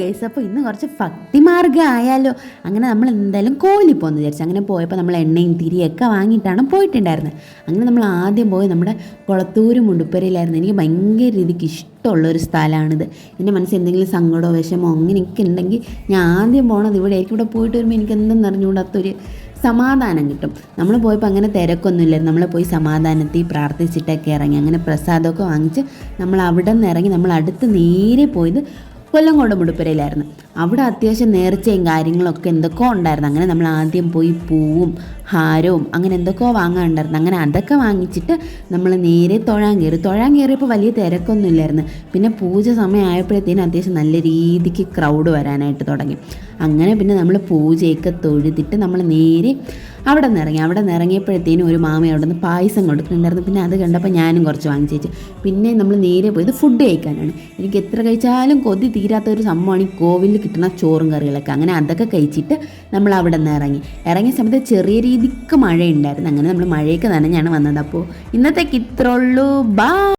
Guys, അപ്പോൾ ഇന്ന് കുറച്ച് ഭക്തിമാർഗ്ഗം ആയാലോ. അങ്ങനെ നമ്മൾ എന്തായാലും കോവിലിൽ പോകുന്നു വിചാരിച്ചു. അങ്ങനെ പോയപ്പോൾ നമ്മൾ എണ്ണയും തിരിയൊക്കെ വാങ്ങിയിട്ടാണ് പോയിട്ടുണ്ടായിരുന്നത്. അങ്ങനെ നമ്മൾ ആദ്യം പോയി നമ്മുടെ കുളത്തൂർ മുണ്ടുപ്പരയിലായിരുന്നു. എനിക്ക് ഭയങ്കര രീതിക്ക് ഇഷ്ടമുള്ളൊരു സ്ഥലമാണിത്. എൻ്റെ മനസ്സിൽ എന്തെങ്കിലും സങ്കടമോ വിഷമോ അങ്ങനെയൊക്കെ ഉണ്ടെങ്കിൽ ഞാൻ ആദ്യം പോകണത് ഇവിടെ ആയിരിക്കും. ഇവിടെ പോയിട്ട് വരുമ്പോൾ എനിക്ക് എന്തെന്ന് അറിഞ്ഞുകൂടാത്തൊരു സമാധാനം കിട്ടും. നമ്മൾ പോയപ്പോൾ അങ്ങനെ തിരക്കൊന്നുമില്ലായിരുന്നു. നമ്മൾ പോയി സമാധാനത്തിൽ പ്രാർത്ഥിച്ചിട്ടൊക്കെ ഇറങ്ങി. അങ്ങനെ പ്രസാദമൊക്കെ വാങ്ങിച്ച് നമ്മൾ അവിടെ നിന്ന് ഇറങ്ങി നമ്മൾ അടുത്ത് നേരെ പോയത് കൊല്ലംകോട് മുടുപ്പുരയിലായിരുന്നു. അവിടെ അത്യാവശ്യം നേർച്ചയും കാര്യങ്ങളൊക്കെ എന്തൊക്കെയോ ഉണ്ടായിരുന്നു. അങ്ങനെ നമ്മൾ ആദ്യം പോയി പൂവും ഹാരവും അങ്ങനെ എന്തൊക്കെയോ വാങ്ങാനുണ്ടായിരുന്നു. അങ്ങനെ അതൊക്കെ വാങ്ങിച്ചിട്ട് നമ്മൾ നേരെ തൊഴാൻ കയറിയപ്പോൾ വലിയ തിരക്കൊന്നും ഇല്ലായിരുന്നു. പിന്നെ പൂജ സമയമായപ്പോഴത്തേനും അത്യാവശ്യം നല്ല രീതിക്ക് ക്രൗഡ് വരാനായിട്ട് തുടങ്ങി. അങ്ങനെ പിന്നെ നമ്മൾ പൂജയൊക്കെ തൊഴുതിട്ട് നമ്മൾ നേരെ അവിടെ നിന്ന് ഇറങ്ങിയപ്പോഴത്തേനും ഒരു മാമ അവിടെ നിന്ന് പായസം കൊടുക്കുന്നുണ്ടായിരുന്നു. പിന്നെ അത് കണ്ടപ്പോൾ ഞാനും കുറച്ച് വാങ്ങിച്ചു. പിന്നെ നമ്മൾ നേരെ പോയത് ഫുഡ് കഴിക്കാനാണ്. എനിക്ക് എത്ര കഴിച്ചാലും കൊതി തീരാത്ത ഒരു സംഭവമാണ് ഈ കോവിലിൽ കിട്ടുന്ന ചോറും കറികളൊക്കെ. അങ്ങനെ അതൊക്കെ കഴിച്ചിട്ട് നമ്മൾ അവിടെ നിന്ന് ഇറങ്ങിയ സമയത്ത് ചെറിയ രീതിക്ക് മഴയുണ്ടായിരുന്നു. അങ്ങനെ നമ്മൾ മഴയൊക്കെ നനഞ്ഞാണ് വന്നത്. അപ്പോൾ ഇന്നത്തേക്ക് ഇത്രയുള്ളൂ. ബൈ.